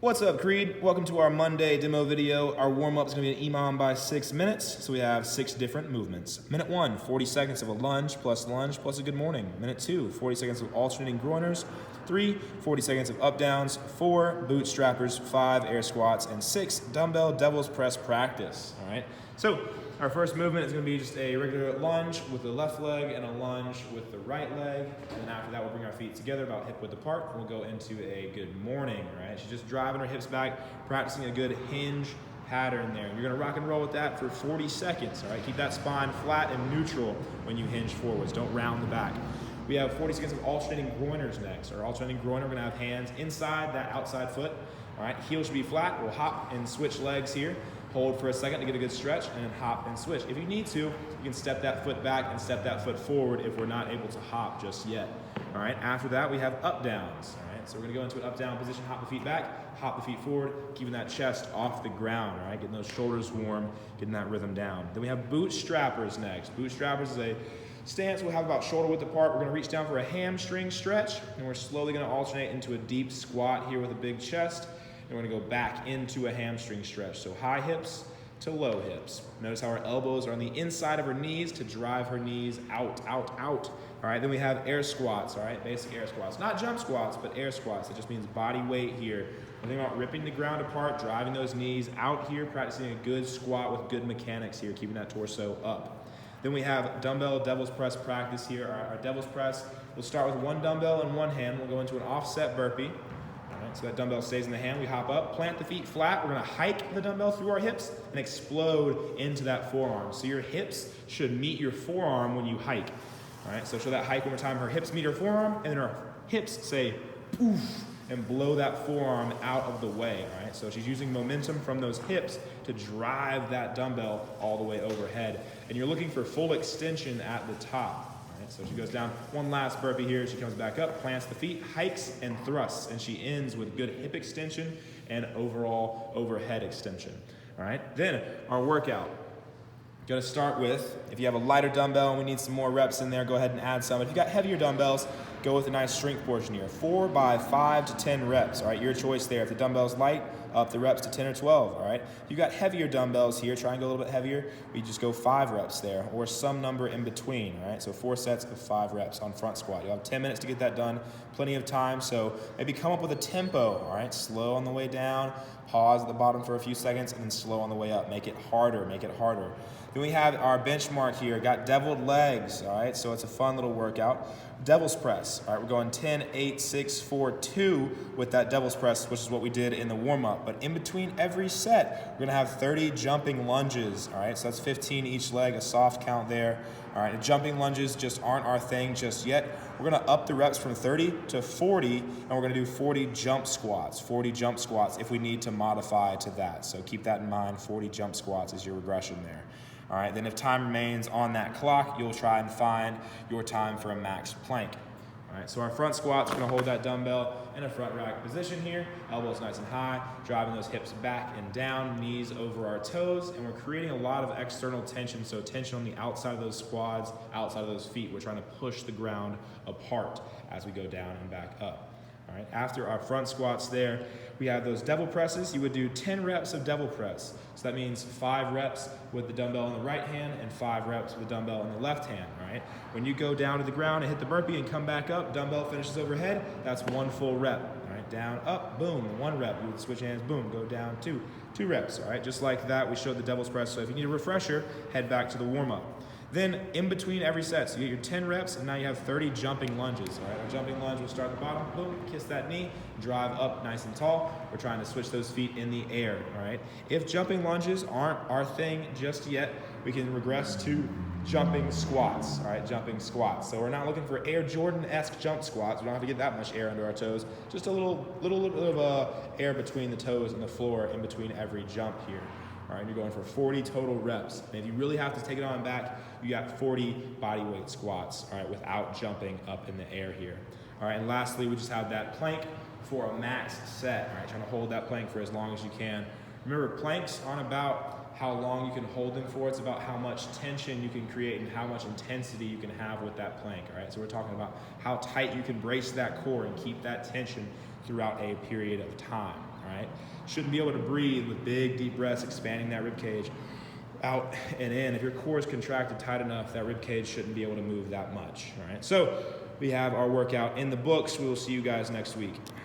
What's up, Creed? Welcome to our Monday demo video. Our warm-up is going to be an EMOM by 6 minutes, so we have 6 different movements. Minute 1, 40 seconds of a lunge plus a good morning. Minute 2, 40 seconds of alternating groiners. 3, 40 seconds of up-downs. 4, boot strappers. 5, air squats. And 6, dumbbell devil's press practice. All right. So our first movement is going to be just a regular lunge with the left leg and a lunge with the right leg. And then after that, we'll bring our feet together about hip width apart. And we'll go into a good morning, right? She's just driving her hips back, practicing a good hinge pattern there. You're going to rock and roll with that for 40 seconds, all right? Keep that spine flat and neutral when you hinge forwards. Don't round the back. We have 40 seconds of alternating groiners next. Our alternating groiner, we're going to have hands inside that outside foot, all right? Heel should be flat. We'll hop and switch legs here. Hold for a second to get a good stretch, and then hop and switch. If you need to, you can step that foot back and step that foot forward if we're not able to hop just yet. All right, after that, we have up downs. All right, so we're gonna go into an up down position, hop the feet back, hop the feet forward, keeping that chest off the ground, all right, getting those shoulders warm, getting that rhythm down. Then we have boot strappers next. Boot strappers is a stance we'll have about shoulder width apart. We're gonna reach down for a hamstring stretch, and we're slowly gonna alternate into a deep squat here with a big chest. And we're gonna go back into a hamstring stretch. So high hips to low hips. Notice how our elbows are on the inside of her knees to drive her knees out, out, out. All right, then we have air squats, all right, basic air squats. Not jump squats, but air squats. It just means body weight here. We're thinking about ripping the ground apart, driving those knees out here, practicing a good squat with good mechanics here, keeping that torso up. Then we have dumbbell devil's press practice here. Our devil's press, we'll start with one dumbbell in one hand. We'll go into an offset burpee. So that dumbbell stays in the hand, we hop up, plant the feet flat, we're gonna hike the dumbbell through our hips and explode into that forearm. So your hips should meet your forearm when you hike. All right, so show that hike one more time. Her hips meet her forearm, and then her hips say poof, and blow that forearm out of the way, all right? So she's using momentum from those hips to drive that dumbbell all the way overhead. And you're looking for full extension at the top. So she goes down, one last burpee here, she comes back up, plants the feet, hikes and thrusts, and she ends with good hip extension and overall overhead extension. All right, then our workout. Gonna start with, if you have a lighter dumbbell and we need some more reps in there, go ahead and add some. If you got heavier dumbbells, go with a nice strength portion here. 4 by 5 to 10 reps, all right? Your choice there. If the dumbbell's light, up the reps to 10 or 12, all right? If you got heavier dumbbells here, try and go a little bit heavier, we just go 5 reps there, or some number in between, all right? So 4 sets of 5 reps on front squat. You'll have 10 minutes to get that done, plenty of time, so maybe come up with a tempo, all right? Slow on the way down, pause at the bottom for a few seconds, and then slow on the way up. Make it harder, make it harder. Then we have our benchmark here, got deviled legs, all right? So it's a fun little workout. Devil's press, all right? We're going 10, 8, 6, 4, 2 with that devil's press, which is what we did in the warm-up. But in between every set, we're gonna have 30 jumping lunges, all right? So that's 15 each leg, a soft count there. All right, the jumping lunges just aren't our thing just yet. We're gonna up the reps from 30 to 40, and we're gonna do 40 jump squats if we need to modify to that. So keep that in mind, 40 jump squats is your regression there. All right, then if time remains on that clock, you'll try and find your time for a max plank. All right, so our front squats, we're gonna hold that dumbbell in a front rack position here, elbows nice and high, driving those hips back and down, knees over our toes, and we're creating a lot of external tension, so tension on the outside of those quads, outside of those feet. We're trying to push the ground apart as we go down and back up. All right, after our front squats there, we have those devil presses. You would do 10 reps of devil press. So that means 5 reps with the dumbbell in the right hand and 5 reps with the dumbbell in the left hand, right? When you go down to the ground and hit the burpee and come back up, dumbbell finishes overhead, that's 1 full rep, all right? Down, up, boom, 1 rep. You would switch hands, boom, go down, 2 reps, all right? Just like that, we showed the devil's press. So if you need a refresher, head back to the warm-up. Then in between every set, so you get your 10 reps, and now you have 30 jumping lunges, all right? Our jumping lunge will start at the bottom, boom, kiss that knee, drive up nice and tall. We're trying to switch those feet in the air, all right? If jumping lunges aren't our thing just yet, we can regress to jumping squats, all right? Jumping squats. So we're not looking for Air Jordan-esque jump squats. We don't have to get that much air under our toes. Just a little bit of air between the toes and the floor in between every jump here. All right, you're going for 40 total reps. And if you really have to take it on back, you got 40 body weight squats, all right, without jumping up in the air here. All right, and lastly, we just have that plank for a max set, all right, trying to hold that plank for as long as you can. Remember, planks aren't about how long you can hold them for, it's about how much tension you can create and how much intensity you can have with that plank, all right? So we're talking about how tight you can brace that core and keep that tension throughout a period of time. all right? Shouldn't be able to breathe with big, deep breaths, expanding that rib cage out and in. If your core is contracted tight enough, that rib cage shouldn't be able to move that much, all right? So we have our workout in the books. We will see you guys next week.